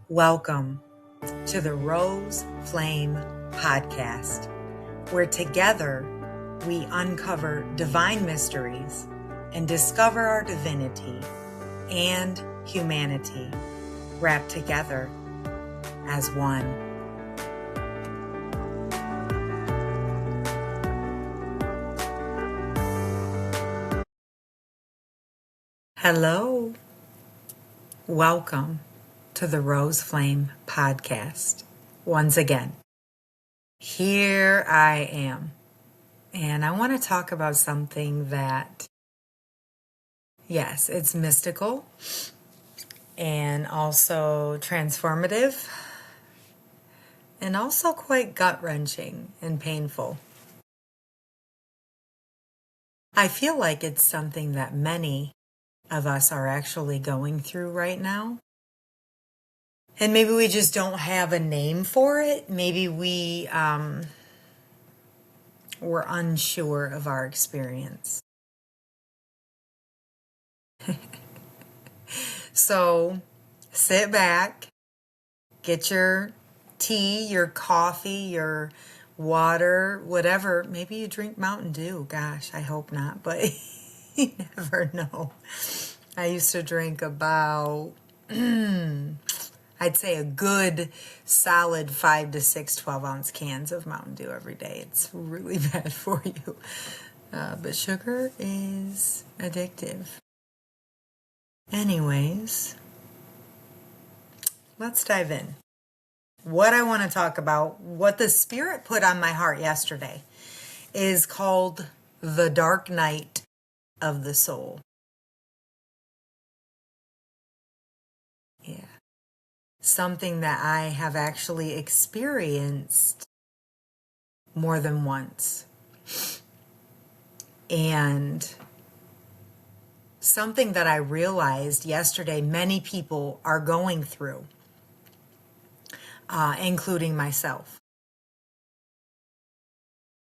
Welcome to the Rose Flame Podcast, where together we uncover divine mysteries and discover our divinity and humanity wrapped together as one. Hello. Welcome to the Rose Flame Podcast. Once again, here I am. And I want to talk about something that, yes, it's mystical and also transformative and also quite gut-wrenching and painful. I feel like it's something that many of us are actually going through right now. And maybe we just don't have a name for it. Maybe we're unsure of our experience. So sit back, get your tea, your coffee, your water, whatever. Maybe you drink Mountain Dew. Gosh, I hope not, but you never know. I used to drink about, I'd say a good solid 5 to 6 12-ounce cans of Mountain Dew every day. It's really bad for you. But sugar is addictive. Anyways, let's dive in. What I want to talk about, what the Spirit put on my heart yesterday, is called the Dark Night of the Soul. Yeah. Something that I have actually experienced more than once. And something that I realized yesterday many people are going through, including myself.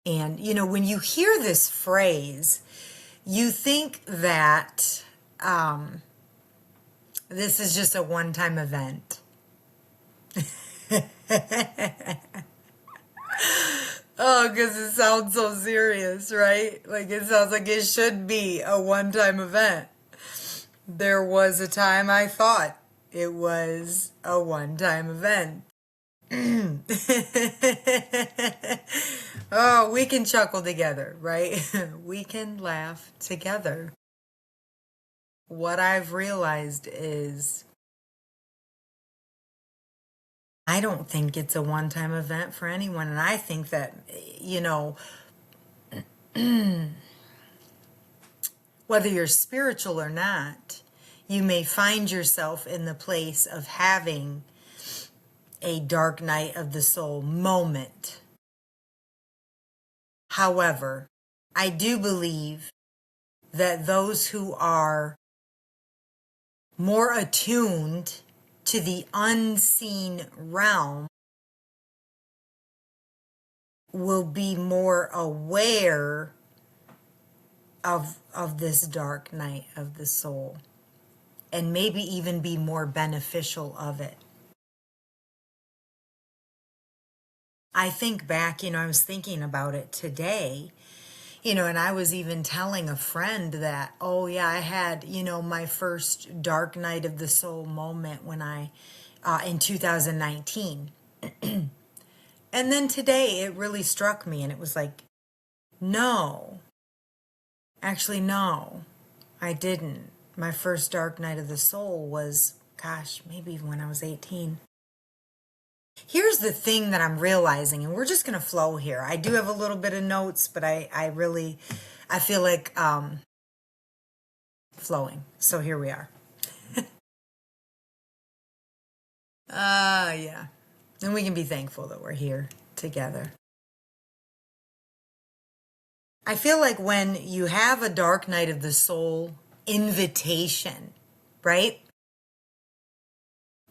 And, when you hear this phrase, you think that this is just a one-time event. Oh, because it sounds so serious, right? Like it sounds like it should be a one-time event. There was a time I thought it was a one-time event. Oh, we can chuckle together, right? We can laugh together. What I've realized is I don't think it's a one-time event for anyone. And I think that, whether you're spiritual or not, you may find yourself in the place of having a dark night of the soul moment. However, I do believe that those who are more attuned to the unseen realm will be more aware of this dark night of the soul and maybe even be more beneficial of it. I think back, I was thinking about it today, and I was even telling a friend that, oh yeah, I had, my first dark night of the soul moment when in 2019. And then today it really struck me and it was like, no, actually, no, I didn't. My first dark night of the soul was, gosh, maybe when I was 18. Here's the thing that I'm realizing, and we're just going to flow here. I do have a little bit of notes, but I feel like flowing. So here we are. Yeah. And we can be thankful that we're here together. I feel like when you have a dark night of the soul invitation, right?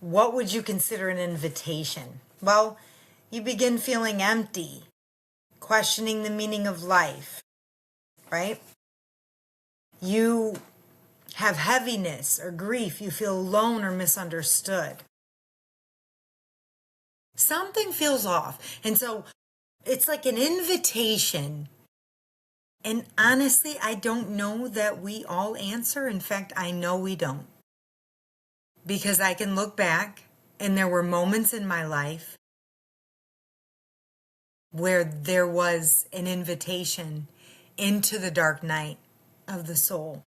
What would you consider an invitation? Well, you begin feeling empty, questioning the meaning of life, right? You have heaviness or grief. You feel alone or misunderstood. Something feels off. And so it's like an invitation. And honestly, I don't know that we all answer. In fact, I know we don't. Because I can look back and there were moments in my life where there was an invitation into the dark night of the soul.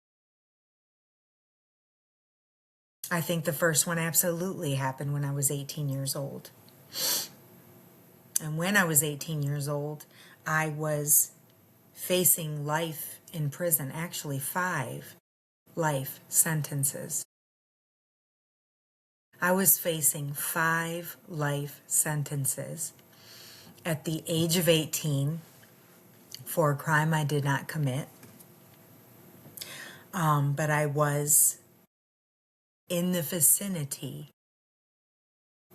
I think the first one absolutely happened when I was 18 years old. And when I was 18 years old, I was facing life in prison, actually 5 life sentences. I was facing 5 life sentences at the age of 18 for a crime I did not commit. But I was in the vicinity,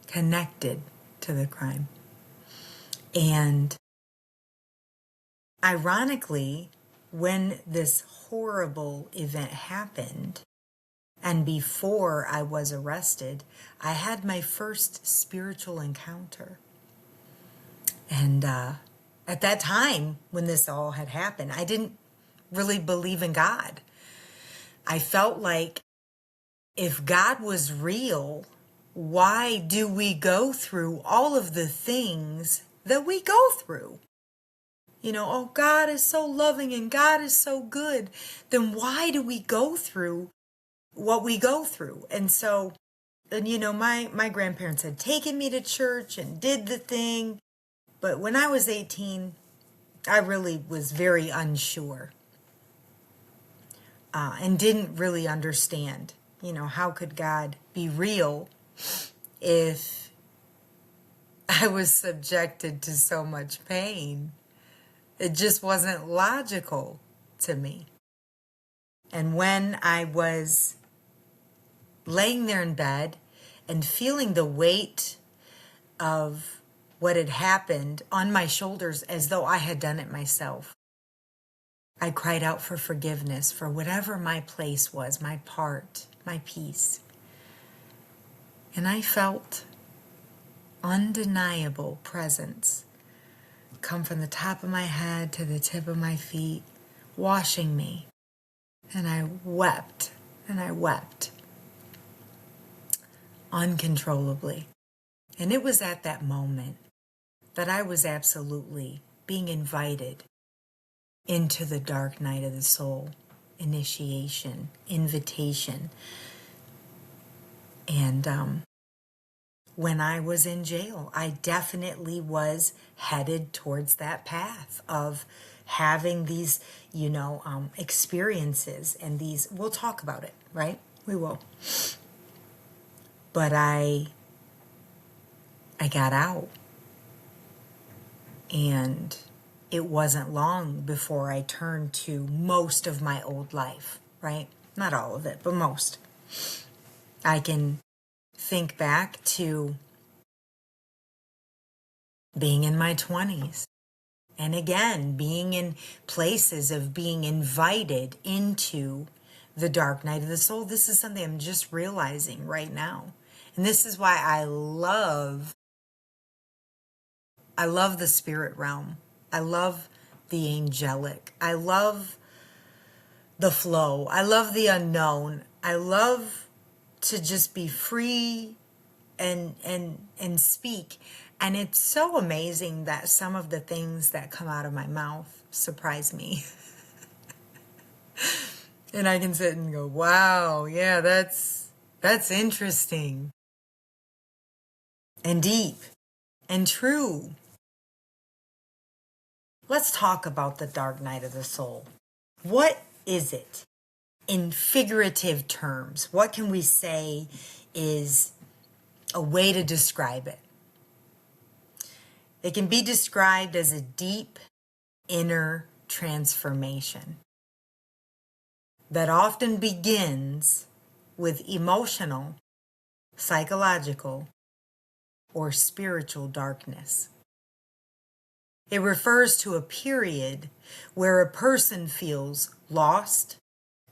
connected to the crime. And ironically, when this horrible event happened, and before I was arrested, I had my first spiritual encounter. And at that time, when this all had happened, I didn't really believe in God. I felt like if God was real, why do we go through all of the things that we go through? You know, oh, God is so loving and God is so good. Then why do we go through what we go through? And so, and you know, my grandparents had taken me to church and did the thing. But when I was 18, I really was very unsure and didn't really understand, you know, how could God be real if I was subjected to so much pain? It just wasn't logical to me. And when I was laying there in bed and feeling the weight of what had happened on my shoulders as though I had done it myself, I cried out for forgiveness for whatever my place was, my part, my piece. And I felt undeniable presence come from the top of my head to the tip of my feet, washing me. And I wept and I wept uncontrollably. And it was at that moment that I was absolutely being invited into the dark night of the soul, initiation, invitation. And when I was in jail, I definitely was headed towards that path of having these, experiences and these, we'll talk about it, right? We will. But I got out, and it wasn't long before I turned to most of my old life, right? Not all of it, but most. I can think back to being in my 20s. And again, being in places of being invited into the dark night of the soul. This is something I'm just realizing right now. And this is why I love the spirit realm. I love the angelic. I love the flow. I love the unknown. I love to just be free and speak. And it's so amazing that some of the things that come out of my mouth surprise me. And I can sit and go, wow, yeah, that's interesting and deep and true. Let's talk about the dark night of the soul. What is it in figurative terms? What can we say is a way to describe it? It can be described as a deep inner transformation that often begins with emotional, psychological, or spiritual darkness. It refers to a period where a person feels lost,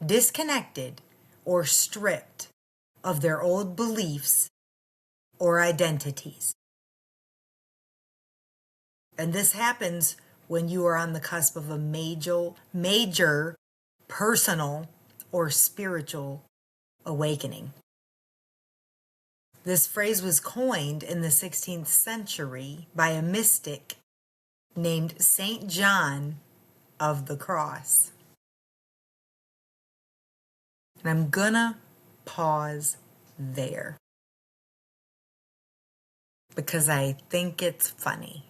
disconnected, or stripped of their old beliefs or identities. And this happens when you are on the cusp of a major personal or spiritual awakening. This phrase was coined in the 16th century by a mystic named Saint John of the Cross. And I'm gonna pause there because I think it's funny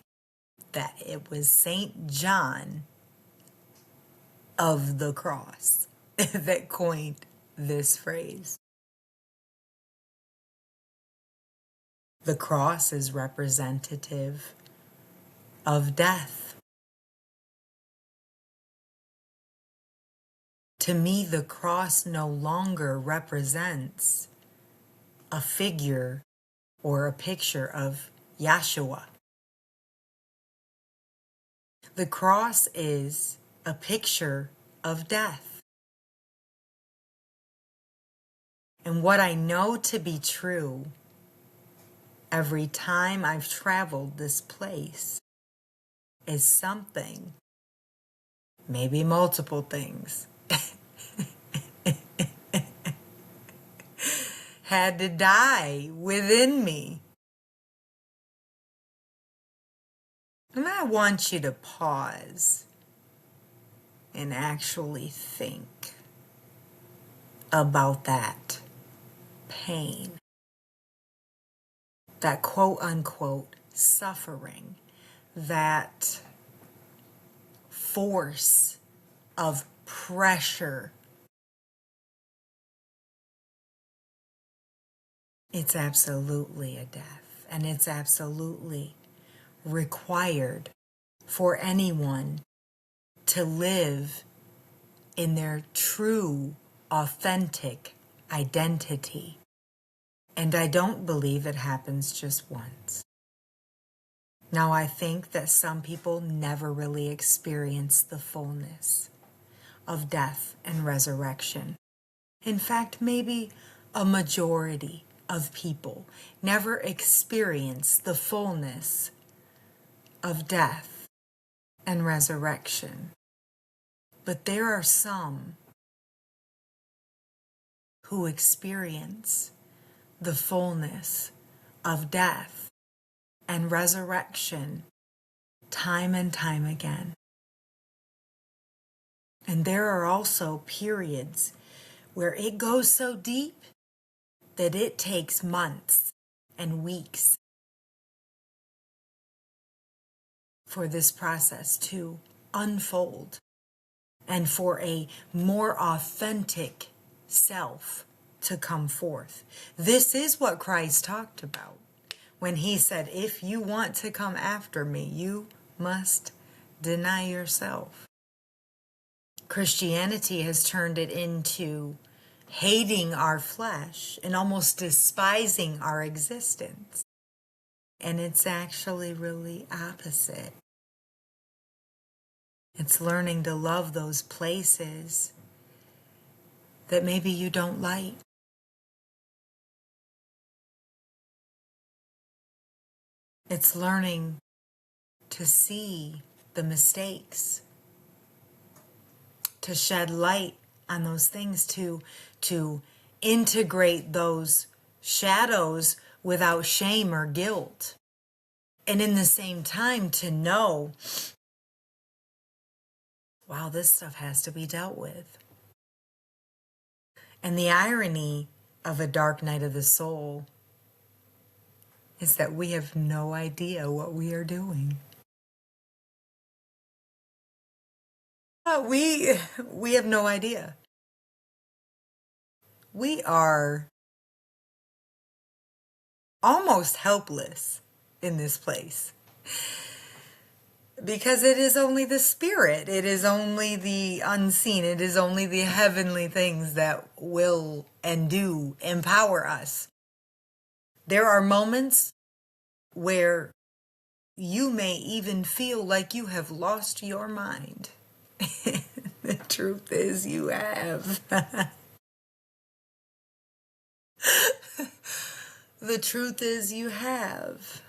that it was Saint John of the Cross that coined this phrase. The cross is representative of death. To me, the cross no longer represents a figure or a picture of Yahshua. The cross is a picture of death. And what I know to be true every time I've traveled this place is something, maybe multiple things, had to die within me. And I want you to pause and actually think about that pain, that quote unquote suffering, that force of pressure. It's absolutely a death, and it's absolutely required for anyone to live in their true, authentic identity. And I don't believe it happens just once. Now, I think that some people never really experience the fullness of death and resurrection. In fact, maybe a majority of people never experience the fullness of death and resurrection. But there are some who experience the fullness of death and resurrection time and time again. And there are also periods where it goes so deep that it takes months and weeks for this process to unfold and for a more authentic self to come forth. This is what Christ talked about when he said, if you want to come after me, you must deny yourself. Christianity has turned it into hating our flesh and almost despising our existence. And it's actually really opposite. It's learning to love those places that maybe you don't like. It's learning to see the mistakes, to shed light on those things, to integrate those shadows without shame or guilt. And in the same time to know, wow, this stuff has to be dealt with. And the irony of a dark night of the soul is that we have no idea what we are doing. We have no idea. We are almost helpless in this place because it is only the spirit, it is only the unseen, it is only the heavenly things that will and do empower us. There are moments where you may even feel like you have lost your mind. The truth is you have. The truth is you have.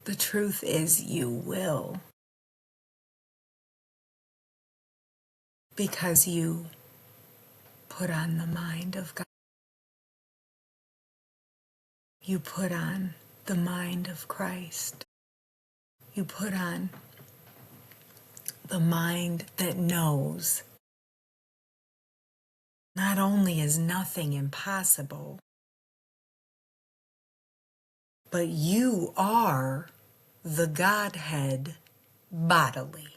The truth is you will, because you put on the mind of God. You put on the mind of Christ. You put on the mind that knows not only is nothing impossible, but you are the Godhead bodily.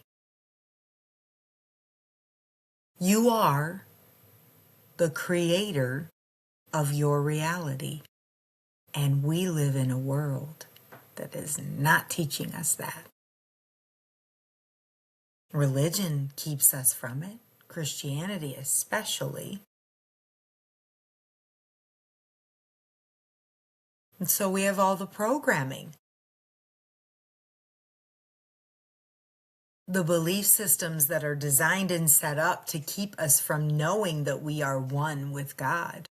You are the creator of your reality. And we live in a world that is not teaching us that. Religion keeps us from it, Christianity especially. And so we have all the programming, the belief systems that are designed and set up to keep us from knowing that we are one with God.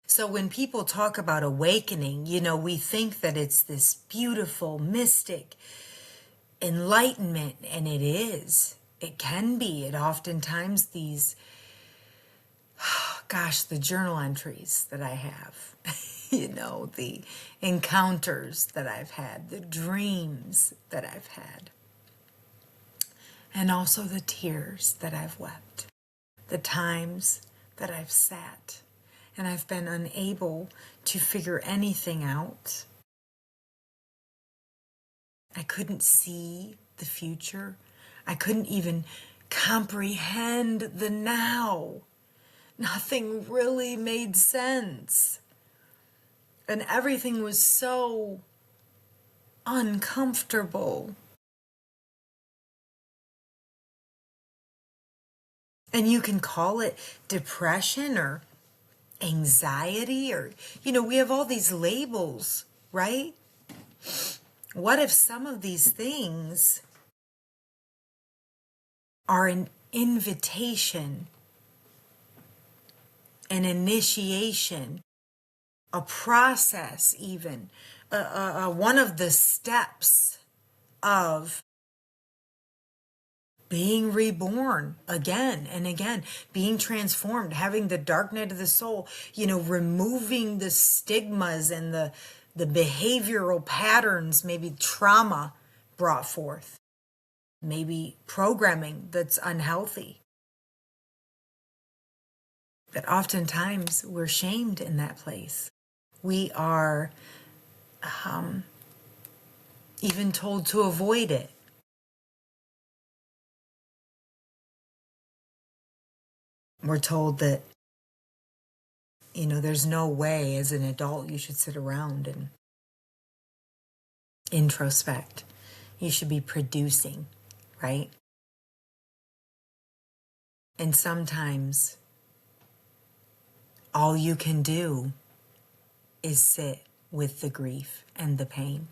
So when people talk about awakening, we think that it's this beautiful, mystic enlightenment, and it is. It can be. It oftentimes these, the journal entries that I have, the encounters that I've had, the dreams that I've had, and also the tears that I've wept, the times that I've sat and I've been unable to figure anything out. I couldn't see the future. I couldn't even comprehend the now. Nothing really made sense. And everything was so uncomfortable. And you can call it depression or anxiety, or, we have all these labels, right? What if some of these things are an invitation, an initiation, a process, even one of the steps of being reborn again and again, being transformed, having the dark night of the soul, removing the stigmas and the behavioral patterns, maybe trauma brought forth, maybe programming that's unhealthy. But oftentimes we're shamed in that place. We are even told to avoid it. We're told that, there's no way as an adult you should sit around and introspect. You should be producing, right? And sometimes all you can do is sit with the grief and the pain.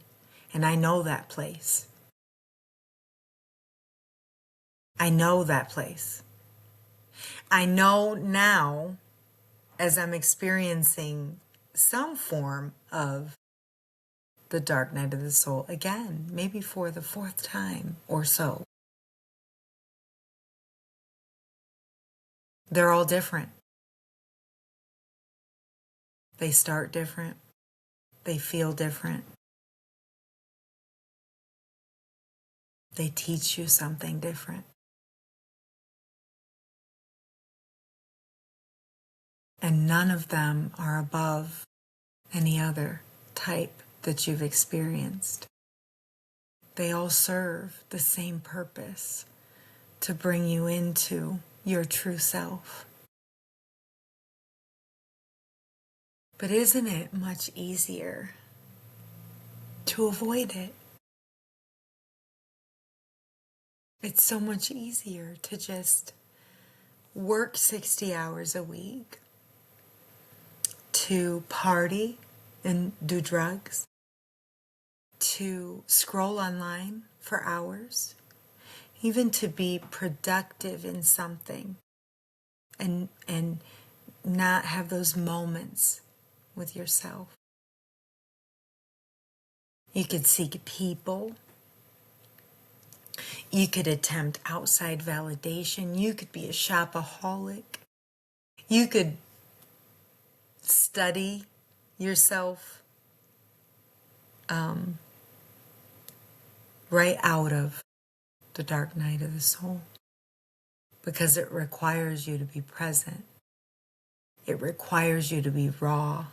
And I know that place. I know that place. I know now, as I'm experiencing some form of the dark night of the soul again, maybe for the fourth time or so. They're all different. They start different. They feel different. They teach you something different. And none of them are above any other type that you've experienced. They all serve the same purpose, to bring you into your true self. But isn't it much easier to avoid it? It's so much easier to just work 60 hours a week, to party and do drugs, to scroll online for hours, even to be productive in something and not have those moments with yourself. You could seek people. You could attempt outside validation. You could be a shopaholic. You could study yourself right out of the dark night of the soul, because it requires you to be present. It requires you to be raw.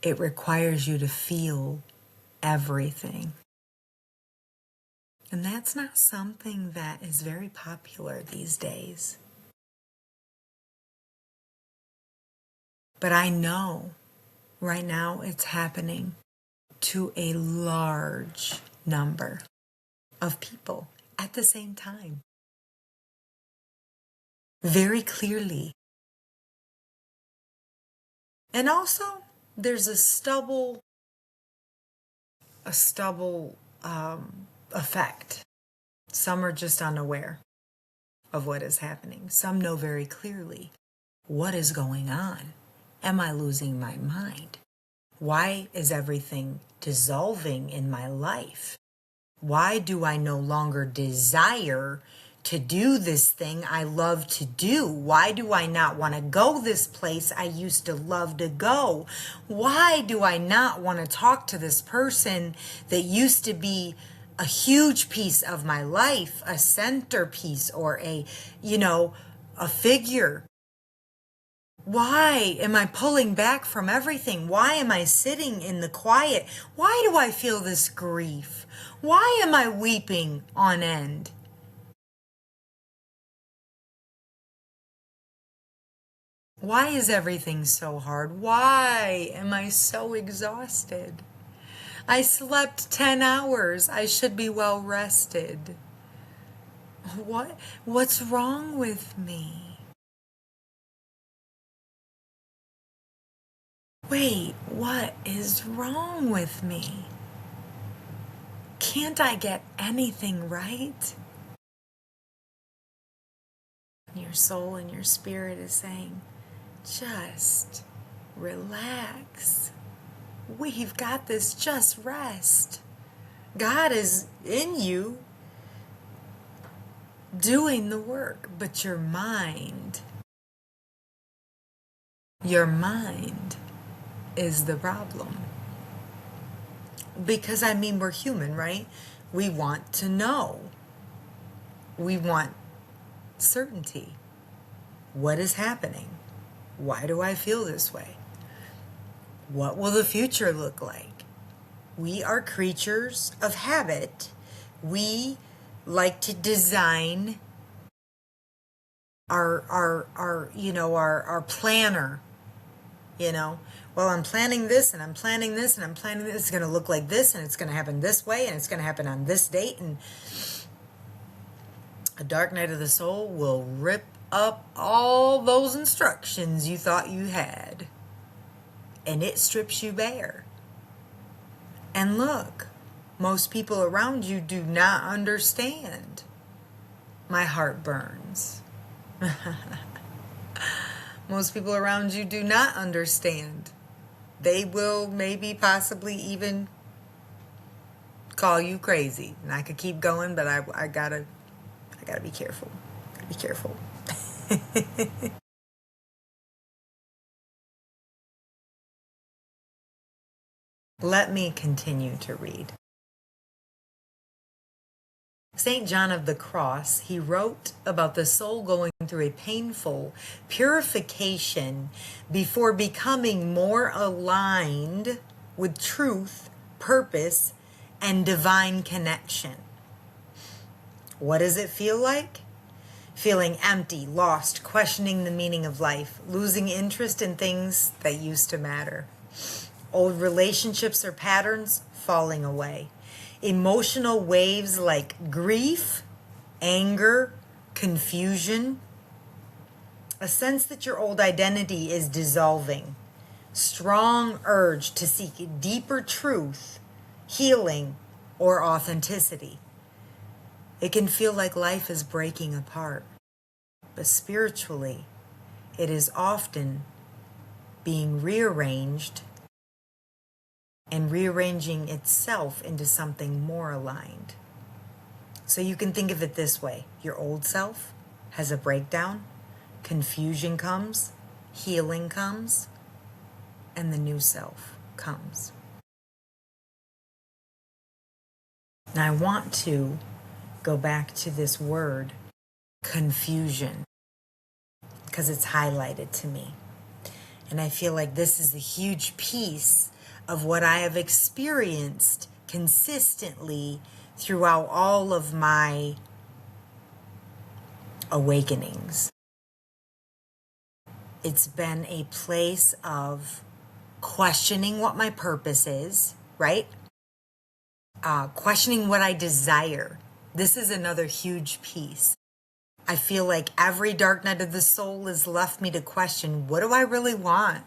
It requires you to feel everything. And that's not something that is very popular these days. But I know right now it's happening to a large number of people at the same time. Very clearly. And also, there's a stubble effect. Some are just unaware of what is happening. Some know very clearly what is going on. Am I losing my mind? Why is everything dissolving in my life? Why do I no longer desire to do this thing I love to do? Why do I not want to go this place I used to love to go? Why do I not want to talk to this person that used to be a huge piece of my life, a centerpiece, or a figure? Why am I pulling back from everything? Why am I sitting in the quiet? Why do I feel this grief? Why am I weeping on end? Why is everything so hard? Why am I so exhausted? I slept 10 hours. I should be well rested. What's wrong with me? Wait, what is wrong with me? Can't I get anything right? Your soul and your spirit is saying, just relax. We've got this, just rest. God is in you doing the work, but your mind is the problem. Because we're human, right? We want to know. We want certainty. What is happening? Why do I feel this way? What will the future look like? We are creatures of habit. We like to design our planner. Well, I'm planning this and I'm planning this and I'm planning this. It's going to look like this and it's going to happen this way and it's going to happen on this date. And a dark night of the soul will rip up all those instructions you thought you had. And it strips you bare. And look, most people around you do not understand. My heart burns. Most people around you do not understand. They will maybe possibly even call you crazy. And I could keep going, but I gotta be careful. Be careful. Let me continue to read. St. John of the Cross, he wrote about the soul going through a painful purification before becoming more aligned with truth, purpose, and divine connection. What does it feel like? Feeling empty, lost, questioning the meaning of life, losing interest in things that used to matter. Old relationships or patterns falling away. Emotional waves like grief, anger, confusion. A sense that your old identity is dissolving. Strong urge to seek deeper truth, healing, or authenticity. It can feel like life is breaking apart. But spiritually, it is often being rearranged and rearranging itself into something more aligned. So you can think of it this way. Your old self has a breakdown, confusion comes, healing comes, and the new self comes. Now I want to go back to this word, confusion, because it's highlighted to me. And I feel like this is a huge piece of what I have experienced consistently throughout all of my awakenings. It's been a place of questioning what my purpose is, right? Questioning what I desire. This is another huge piece. I feel like every dark night of the soul has left me to question, what do I really want?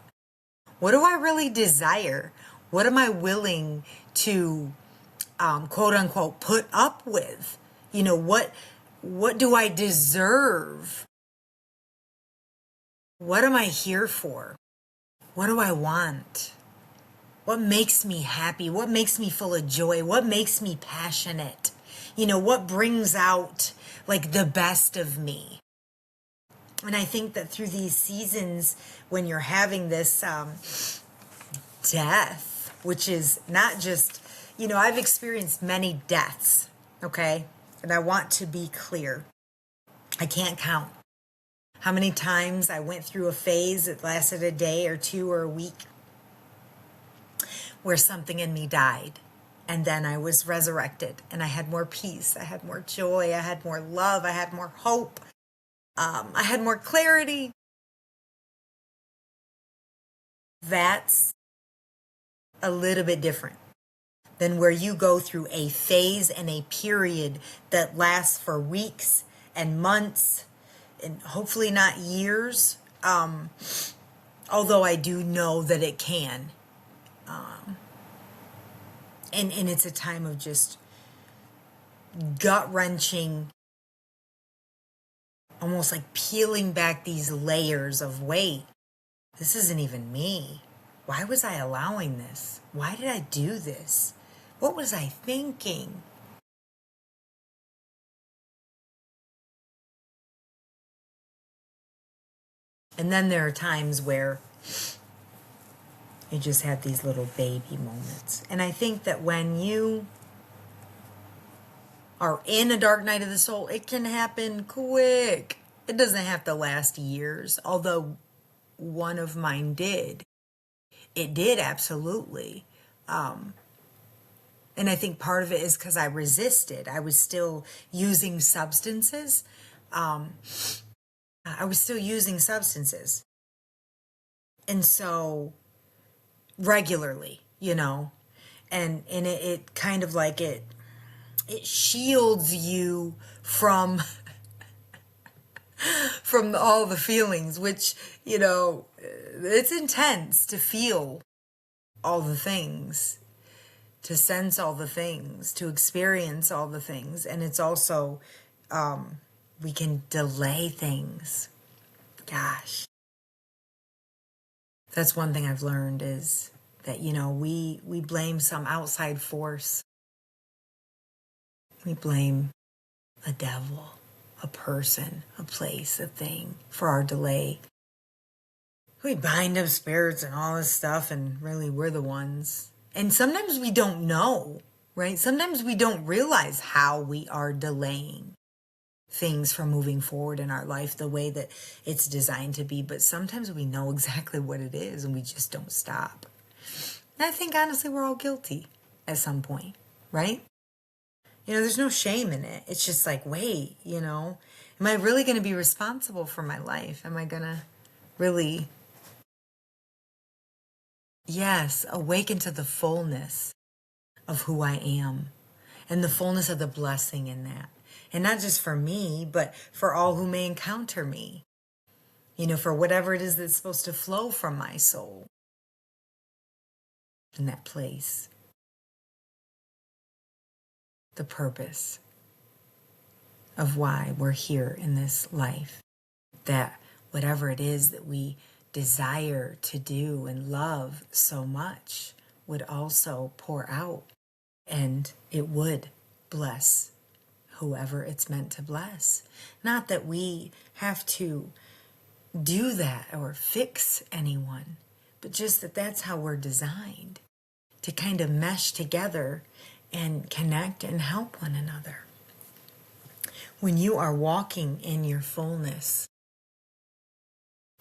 What do I really desire? What am I willing to, quote unquote, put up with? You know, what do I deserve? What am I here for? What do I want? What makes me happy? What makes me full of joy? What makes me passionate? You know, what brings out like the best of me? And I think that through these seasons, when you're having this death, which is not just, you know, I've experienced many deaths, okay? And I want to be clear. I can't count how many times I went through a phase that lasted a day or two or a week where something in me died. And then I was resurrected and I had more peace. I had more joy. I had more love. I had more hope. I had more clarity. That's a little bit different than where you go through a phase and a period that lasts for weeks and months and hopefully not years. Although I do know that it can. And it's a time of just gut-wrenching, almost like peeling back these layers of, wait, this isn't even me. Why was I allowing this? Why did I do this? What was I thinking? And then there are times where you just have these little baby moments. And I think that when you are in a dark night of the soul, it can happen quick. It doesn't have to last years, although one of mine did. It did, absolutely. And I think part of it is because I resisted. I was still using substances. I was still using substances. And so regularly, you know, and it kind of like it shields you from from all the feelings, which, you know, it's intense to feel all the things, to sense all the things, to experience all the things. And it's also, we can delay things. Gosh. That's one thing I've learned is that, you know, we blame some outside force. We blame a devil, a person, a place, a thing for our delay. We bind up spirits and all this stuff, and really we're the ones. And sometimes we don't know, right? Sometimes we don't realize how we are delaying things from moving forward in our life the way that it's designed to be. But sometimes we know exactly what it is and we just don't stop. And I think honestly we're all guilty at some point, right? You know, there's no shame in it. It's just like, wait, you know, am I really going to be responsible for my life? Am I going to really, yes, awaken to the fullness of who I am and the fullness of the blessing in that? And not just for me, but for all who may encounter me. You know, for whatever it is that's supposed to flow from my soul in that place. The purpose of why we're here in this life. That whatever it is that we desire to do and love so much would also pour out, and it would bless whoever it's meant to bless. Not that we have to do that or fix anyone, but just that that's how we're designed, to kind of mesh together and connect and help one another. When you are walking in your fullness,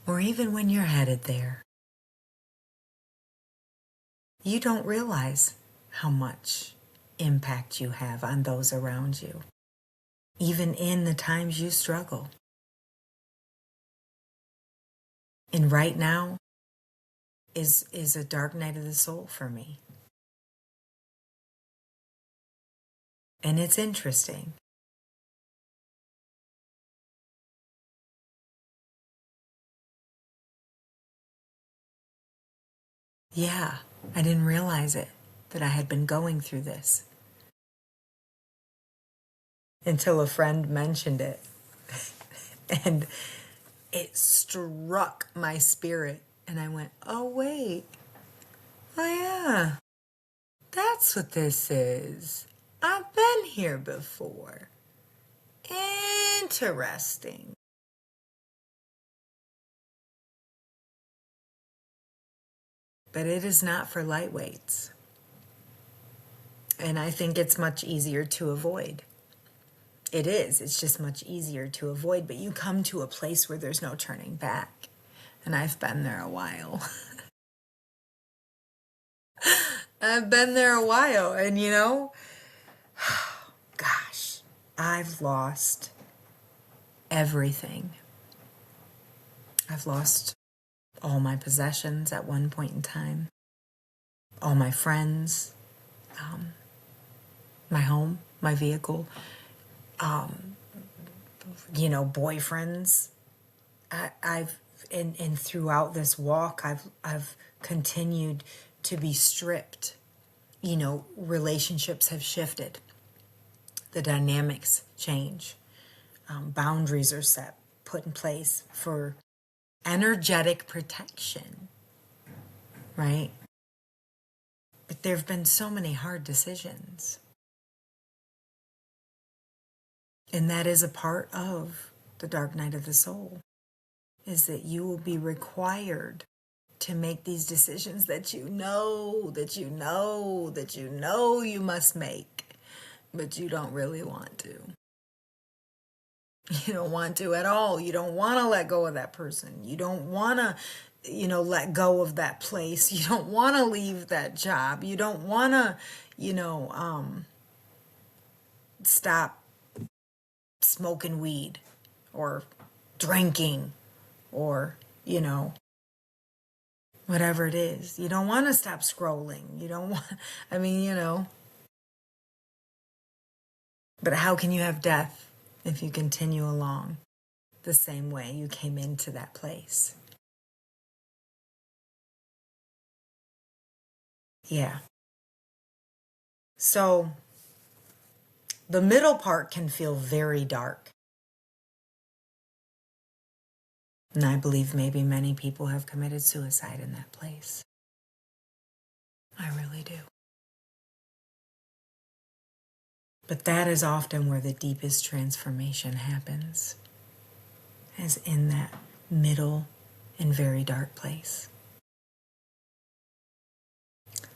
or even when you're headed there, you don't realize how much impact you have on those around you, even in the times you struggle. And right now is a dark night of the soul for me. And it's interesting. Yeah, I didn't realize it, that I had been going through this until a friend mentioned it. And it struck my spirit. And I went, oh, wait. Oh, yeah. That's what this is. I've been here before. Interesting. But it is not for lightweights. And I think it's much easier to avoid. It is. It's just much easier to avoid. But you come to a place where there's no turning back. And I've been there a while. I've been there a while. And you know, gosh, I've lost everything. I've lost all my possessions at one point in time, all my friends, my home, my vehicle, boyfriends. I've and throughout this walk, I've continued to be stripped. Relationships have shifted. The dynamics change. Boundaries are set, put in place for energetic protection, right? But there have been so many hard decisions. And that is a part of the dark night of the soul, is that you will be required to make these decisions that you know you must make, but you don't really want to. You don't want to at all. You don't want to let go of that person. You don't want to, let go of that place. You don't want to leave that job. You don't want to, stop smoking weed or drinking or, whatever it is. You don't want to stop scrolling. You don't want, but how can you have death if you continue along the same way you came into that place? Yeah. So the middle part can feel very dark. And I believe maybe many people have committed suicide in that place. I really do. But that is often where the deepest transformation happens, is in that middle and very dark place.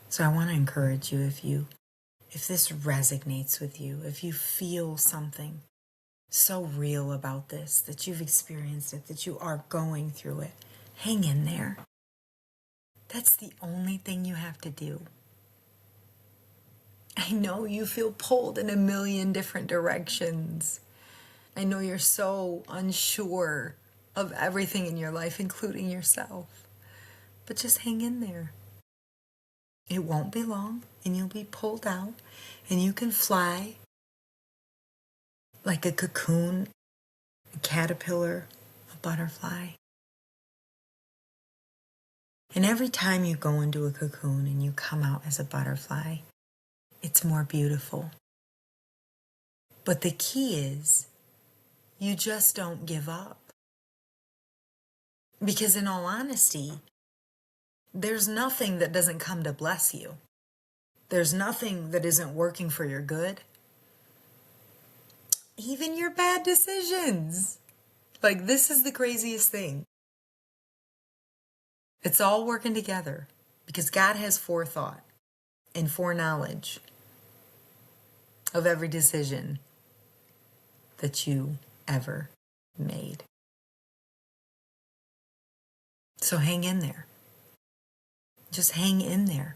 So I want to encourage you, if this resonates with you, if you feel something so real about this, that you've experienced it, that you are going through it, hang in there. That's the only thing you have to do. I know you feel pulled in a million different directions. I know you're so unsure of everything in your life, including yourself. But just hang in there. It won't be long, and you'll be pulled out, and you can fly like a cocoon, a caterpillar, a butterfly. And every time you go into a cocoon and you come out as a butterfly, it's more beautiful. But the key is, you just don't give up. Because in all honesty, there's nothing that doesn't come to bless you. There's nothing that isn't working for your good. Even your bad decisions. Like, this is the craziest thing. It's all working together because God has forethought and foreknowledge of every decision that you ever made. So hang in there. Just hang in there.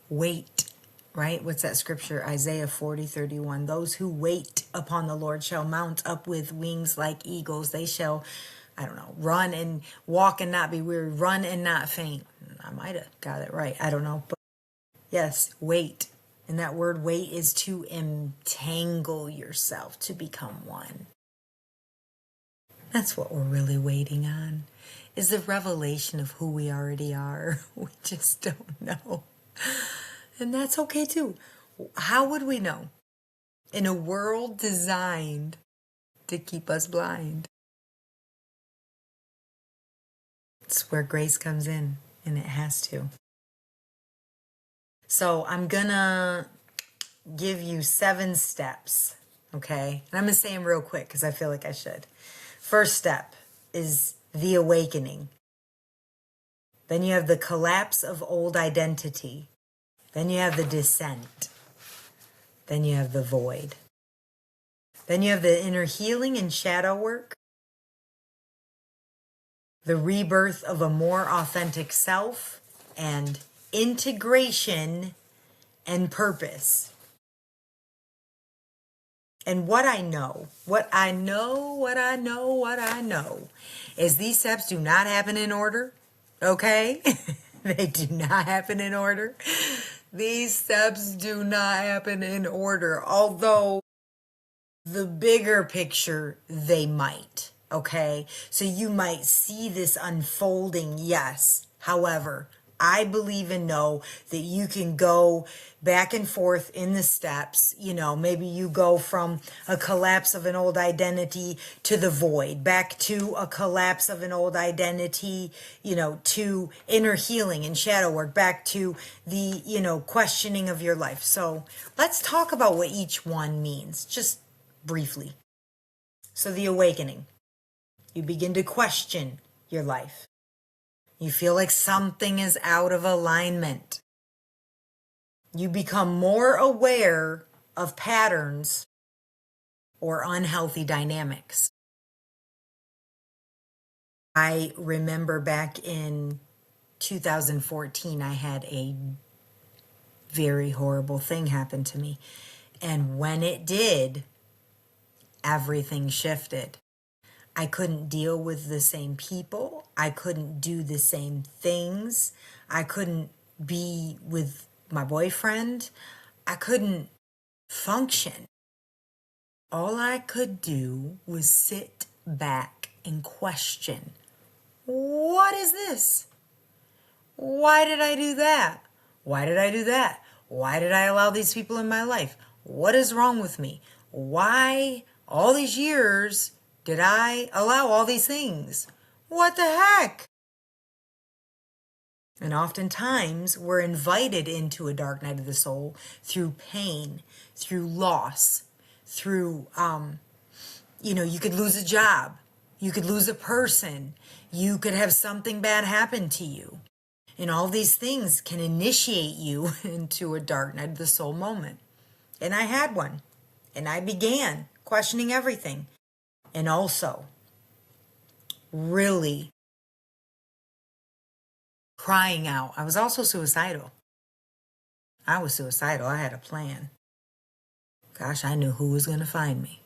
Wait, right? What's that scripture? Isaiah 40:31. Those who wait upon the Lord shall mount up with wings like eagles. They shall, I don't know, run and walk and not be weary, run and not faint. I might have got it right. I don't know. But yes, wait. And that word wait is to entangle yourself, to become one. That's what we're really waiting on, is the revelation of who we already are. We just don't know. And that's okay too. How would we know? In a world designed to keep us blind. It's where grace comes in, and it has to. So I'm gonna give you 7 steps, okay? And I'm gonna say them real quick because I feel like I should. First step is the awakening. Then you have the collapse of old identity. Then you have the descent. Then you have the void. Then you have the inner healing and shadow work. The rebirth of a more authentic self, and integration and purpose. And what I know is these steps do not happen in order, okay? They do not happen in order. These steps do not happen in order, although the bigger picture, they might, okay? So you might see this unfolding, yes. However, I believe and know that you can go back and forth in the steps. You know, maybe you go from a collapse of an old identity to the void, back to a collapse of an old identity, you know, to inner healing and shadow work, back to the, you know, questioning of your life. So let's talk about what each one means, just briefly. So the awakening, you begin to question your life. You feel like something is out of alignment. You become more aware of patterns or unhealthy dynamics. I remember back in 2014, I had a very horrible thing happen to me. And when it did, everything shifted. I couldn't deal with the same people. I couldn't do the same things. I couldn't be with my boyfriend. I couldn't function. All I could do was sit back and question, what is this? Why did I do that? Why did I do that? Why did I allow these people in my life? What is wrong with me? Why all these years did I allow all these things? What the heck? And oftentimes we're invited into a dark night of the soul through pain, through loss, through, you could lose a job, you could lose a person, you could have something bad happen to you. And all these things can initiate you into a dark night of the soul moment. And I had one. And I began questioning everything. And also really crying out. I was also suicidal. I was suicidal. I had a plan. Gosh, I knew who was going to find me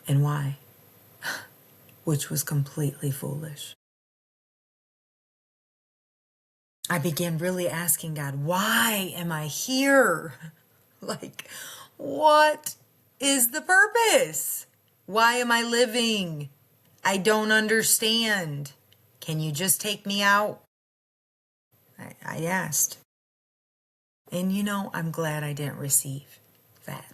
and why, which was completely foolish. I began really asking God, why am I here? Like, what is the purpose? Why am I living? I don't understand. Can you just take me out? I asked. And I'm glad I didn't receive that.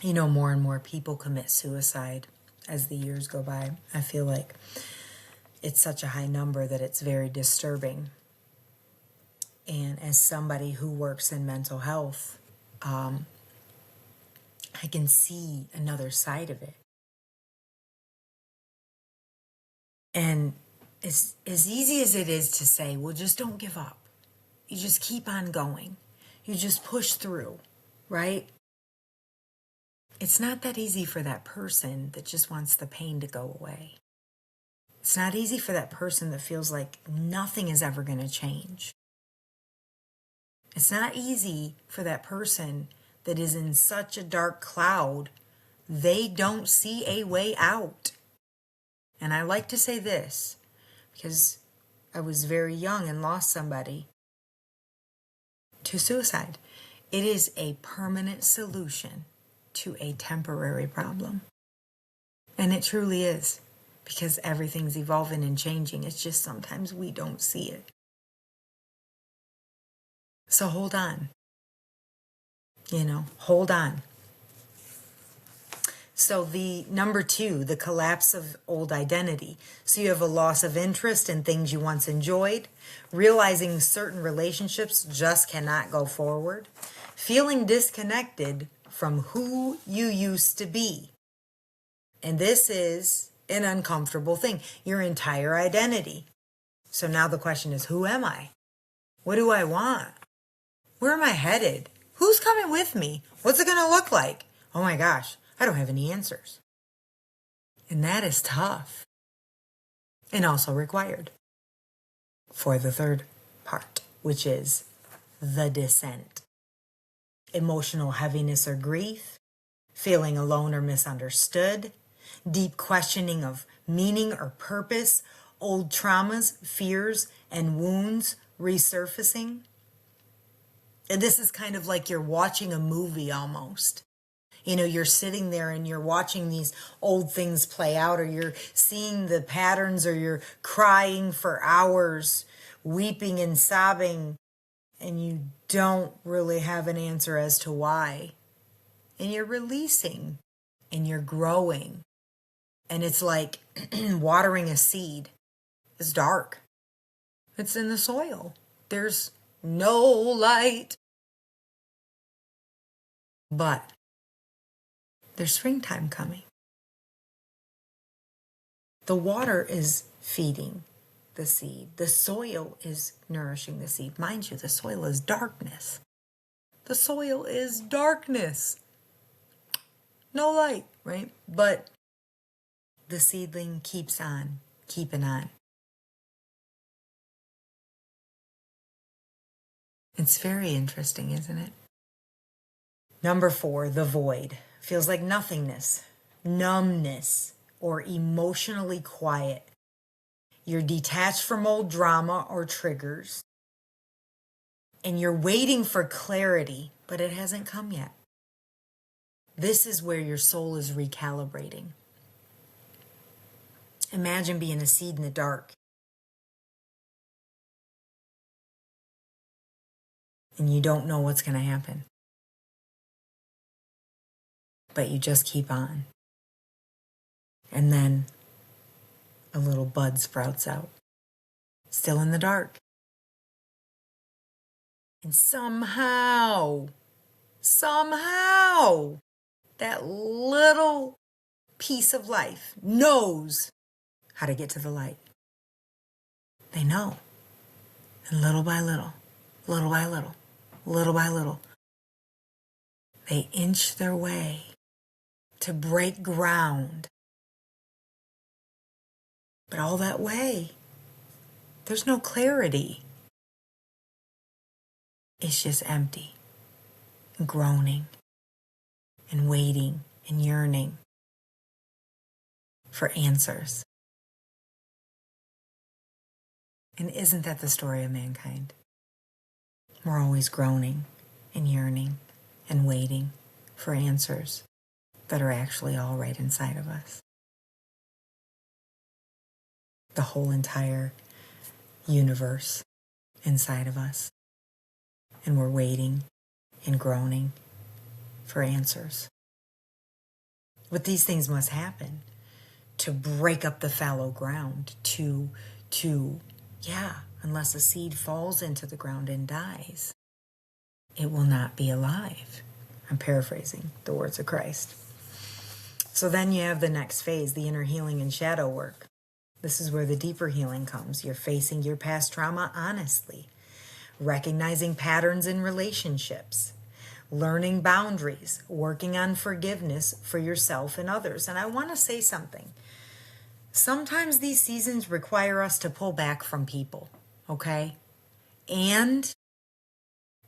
More and more people commit suicide as the years go by. I feel like it's such a high number that it's very disturbing. And as somebody who works in mental health, I can see another side of it. And as easy as it is to say, well, just don't give up. You just keep on going. You just push through, right? It's not that easy for that person that just wants the pain to go away. It's not easy for that person that feels like nothing is ever going to change. It's not easy for that person that is in such a dark cloud, they don't see a way out. And I like to say this because I was very young and lost somebody to suicide. It is a permanent solution to a temporary problem. And it truly is, because everything's evolving and changing. It's just sometimes we don't see it. So hold on. Hold on. So the number 2, the collapse of old identity. So you have a loss of interest in things you once enjoyed, realizing certain relationships just cannot go forward, feeling disconnected from who you used to be. And this is an uncomfortable thing, your entire identity. So now the question is, who am I? What do I want? Where am I headed? Who's coming with me? What's it going to look like? Oh my gosh, I don't have any answers. And that is tough. And also required for the third part, which is the descent. Emotional heaviness or grief, feeling alone or misunderstood, deep questioning of meaning or purpose, old traumas, fears, and wounds resurfacing. And this is kind of like you're watching a movie almost. You're sitting there and you're watching these old things play out, or you're seeing the patterns, or you're crying for hours, weeping and sobbing, and you don't really have an answer as to why. And you're releasing and you're growing. And it's like watering a seed. It's dark. It's in the soil. There's no light. But there's springtime coming. The water is feeding the seed. The soil is nourishing the seed. Mind you, the soil is darkness. The soil is darkness. No light, right? But the seedling keeps on, keeping on. It's very interesting, isn't it? Number 4, the void. Feels like nothingness, numbness, or emotionally quiet. You're detached from old drama or triggers, and you're waiting for clarity, but it hasn't come yet. This is where your soul is recalibrating. Imagine being a seed in the dark. And you don't know what's going to happen. But you just keep on. And then a little bud sprouts out. Still in the dark. And somehow, that little piece of life knows how to get to the light. They know. And little by little, little by little, little by little, they inch their way to break ground. But all that way, there's no clarity. It's just empty and groaning and waiting and yearning for answers. And isn't that the story of mankind? We're always groaning and yearning and waiting for answers that are actually all right inside of us. The whole entire universe inside of us. And we're waiting and groaning for answers. But these things must happen to break up the fallow ground, yeah, unless a seed falls into the ground and dies, it will not be alive. I'm paraphrasing the words of Christ. So then you have the next phase, the inner healing and shadow work. This is where the deeper healing comes. You're facing your past trauma honestly, recognizing patterns in relationships, learning boundaries, working on forgiveness for yourself and others. And I want to say something. Sometimes these seasons require us to pull back from people, okay? And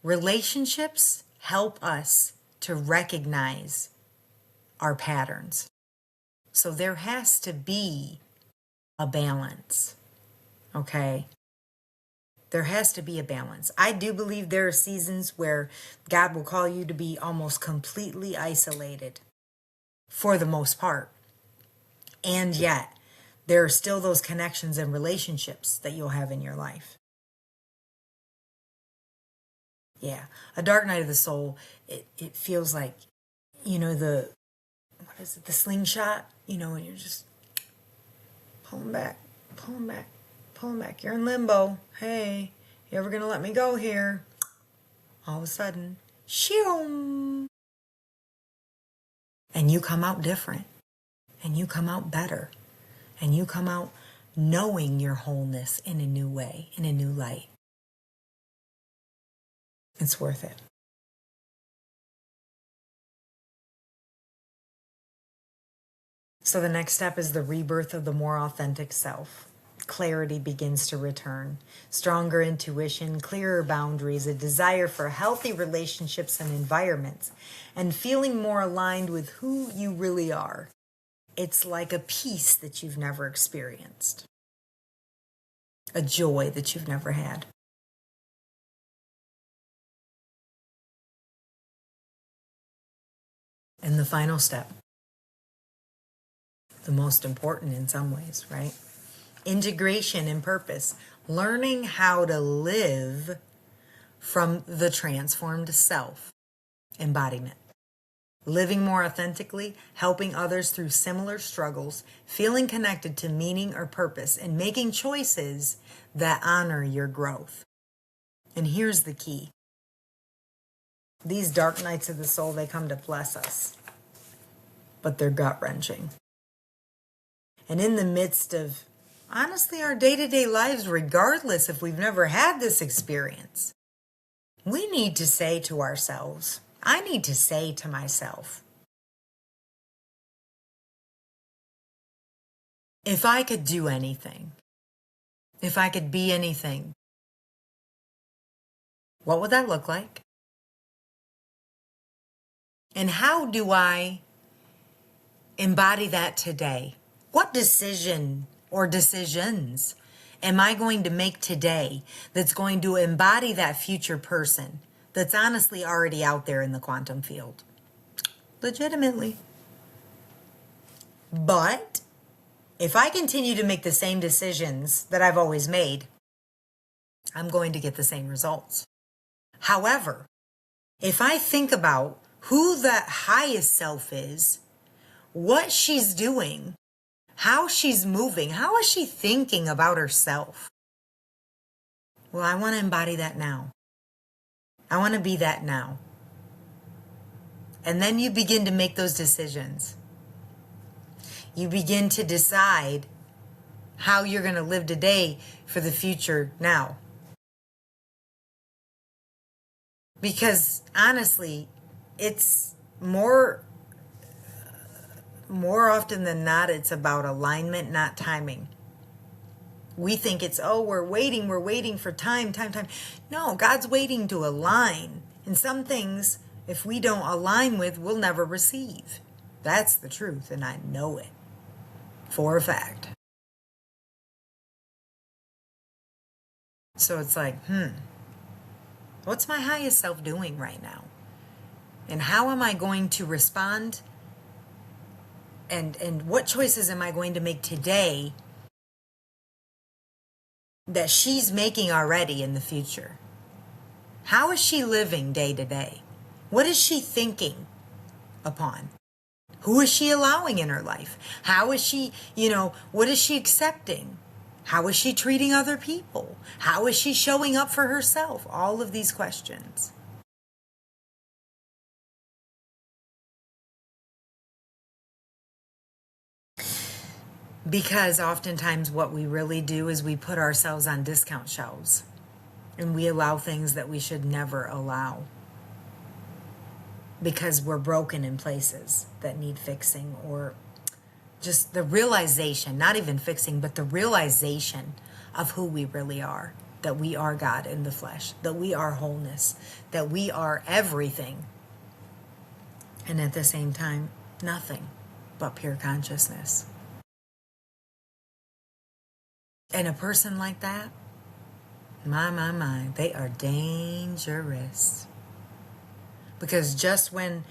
relationships help us to recognize our patterns. So there has to be a balance, okay? There has to be a balance. I do believe there are seasons where God will call you to be almost completely isolated for the most part. And yet, there are still those connections and relationships that you'll have in your life. Yeah, a dark night of the soul, it feels like, what is it, the slingshot? And you're just pulling back, pulling back, pulling back. You're in limbo. Hey, you ever gonna let me go here? All of a sudden, shoom! And you come out different. And you come out better. And you come out knowing your wholeness in a new way, in a new light. It's worth it. So the next step is the rebirth of the more authentic self. Clarity begins to return. Stronger intuition, clearer boundaries, a desire for healthy relationships and environments, and feeling more aligned with who you really are. It's like a peace that you've never experienced. A joy that you've never had. And the final step, the most important in some ways, right? Integration and purpose. Learning how to live from the transformed self. Embodiment. Living more authentically, helping others through similar struggles, feeling connected to meaning or purpose, and making choices that honor your growth. And here's the key. These dark nights of the soul, they come to bless us, but they're gut-wrenching. And in the midst of, honestly, our day-to-day lives, regardless if we've never had this experience, we need to say to ourselves, I need to say to myself, if I could do anything, if I could be anything, what would that look like? And how do I embody that today? What decision or decisions am I going to make today that's going to embody that future person that's honestly already out there in the quantum field? Legitimately. But if I continue to make the same decisions that I've always made, I'm going to get the same results. However, if I think about who that highest self is, what she's doing, how she's moving, how is she thinking about herself? Well, I want to embody that now. I want to be that now. And then you begin to make those decisions. You begin to decide how you're going to live today for the future now. Because honestly, it's more often than not, it's about alignment, not timing. We think it's, we're waiting for time. No, God's waiting to align. And some things, if we don't align with, we'll never receive. That's the truth, and I know it for a fact. So it's like, what's my highest self doing right now? And how am I going to respond? And what choices am I going to make today that she's making already in the future? How is she living day to day? What is she thinking upon? Who is she allowing in her life? How is she, what is she accepting? How is she treating other people? How is she showing up for herself? All of these questions. Because oftentimes what we really do is we put ourselves on discount shelves and we allow things that we should never allow because we're broken in places that need fixing, or just the realization, not even fixing, but the realization of who we really are, that we are God in the flesh, that we are wholeness, that we are everything, and at the same time, nothing but pure consciousness. And a person like that, my, they are dangerous. Because just when,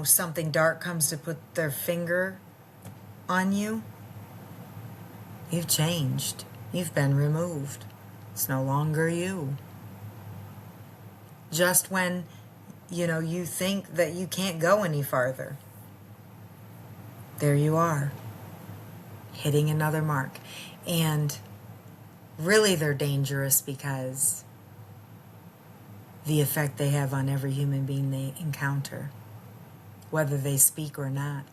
something dark comes to put their finger on you, you've changed. You've been removed. It's no longer you. Just when, you think that you can't go any farther, there you are, hitting another mark. And really they're dangerous because the effect they have on every human being they encounter, whether they speak or not.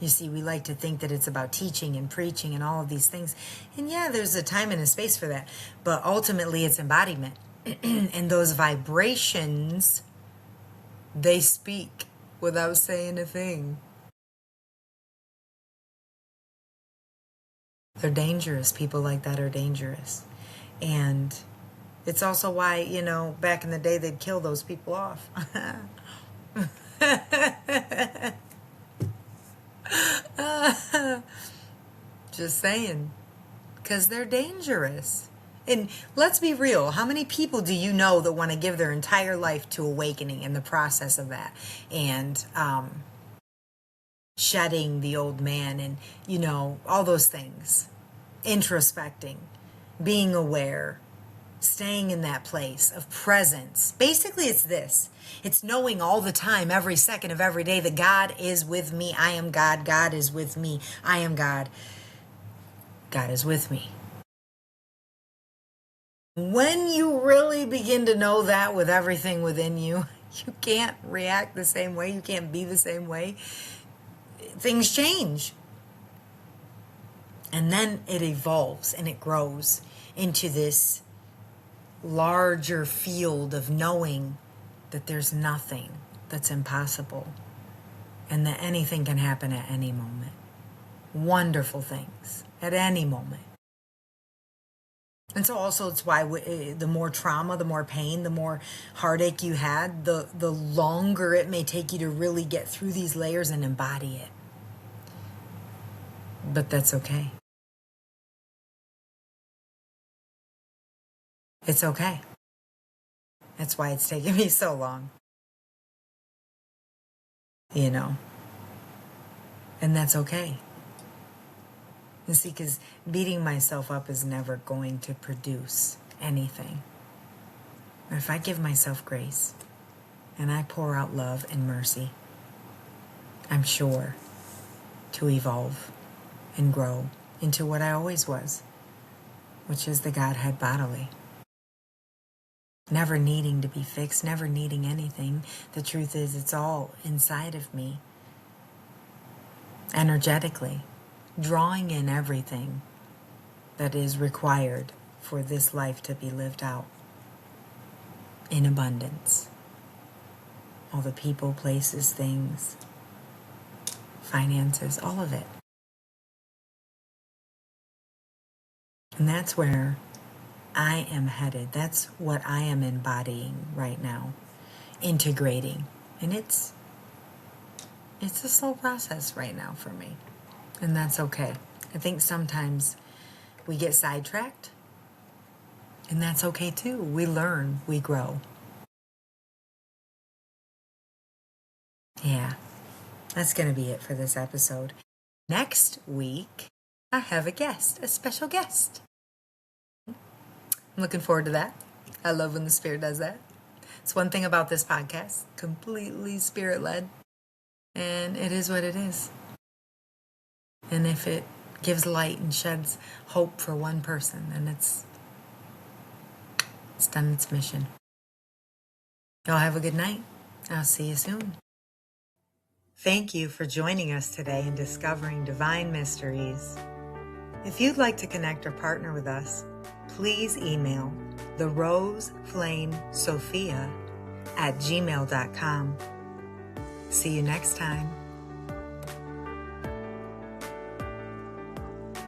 You see, we like to think that it's about teaching and preaching and all of these things. And yeah, there's a time and a space for that. But ultimately, it's embodiment. And those vibrations, they speak without saying a thing. They're dangerous. People like that are dangerous. And it's also why, back in the day, they'd kill those people off. Just saying. Because they're dangerous. And let's be real. How many people do you know that want to give their entire life to awakening in the process of that? And shedding the old man and, all those things. Introspecting. Being aware. Staying in that place of presence. Basically, it's this. It's knowing all the time, every second of every day, that God is with me. I am God. God is with me. I am God. God is with me. When you really begin to know that with everything within you, you can't react the same way. You can't be the same way. Things change. And then it evolves and it grows into this larger field of knowing that there's nothing that's impossible and that anything can happen at any moment. Wonderful things at any moment. And so also it's why the more trauma, the more pain, the more heartache you had, the longer it may take you to really get through these layers and embody it. But that's okay. It's okay. That's why it's taken me so long. And that's okay. And see, because beating myself up is never going to produce anything. But if I give myself grace and I pour out love and mercy, I'm sure to evolve and grow into what I always was, which is the Godhead bodily. Never needing to be fixed, never needing anything. The truth is, it's all inside of me, energetically, drawing in everything that is required for this life to be lived out in abundance. All the people, places, things, finances, all of it. And that's where I am headed. That's what I am embodying right now, integrating. And it's a slow process right now for me. And that's okay. I think sometimes we get sidetracked, and that's okay too. We learn, we grow. Yeah, that's going to be it for this episode. Next week, I have a special guest. I'm looking forward to that. I love when the Spirit does that. It's one thing about this podcast, completely Spirit-led. And it is what it is. And if it gives light and sheds hope for one person, then it's done its mission. Y'all have a good night. I'll see you soon. Thank you for joining us today in Discovering Divine Mysteries. If you'd like to connect or partner with us, please email theroseflamesophia@gmail.com. See you next time.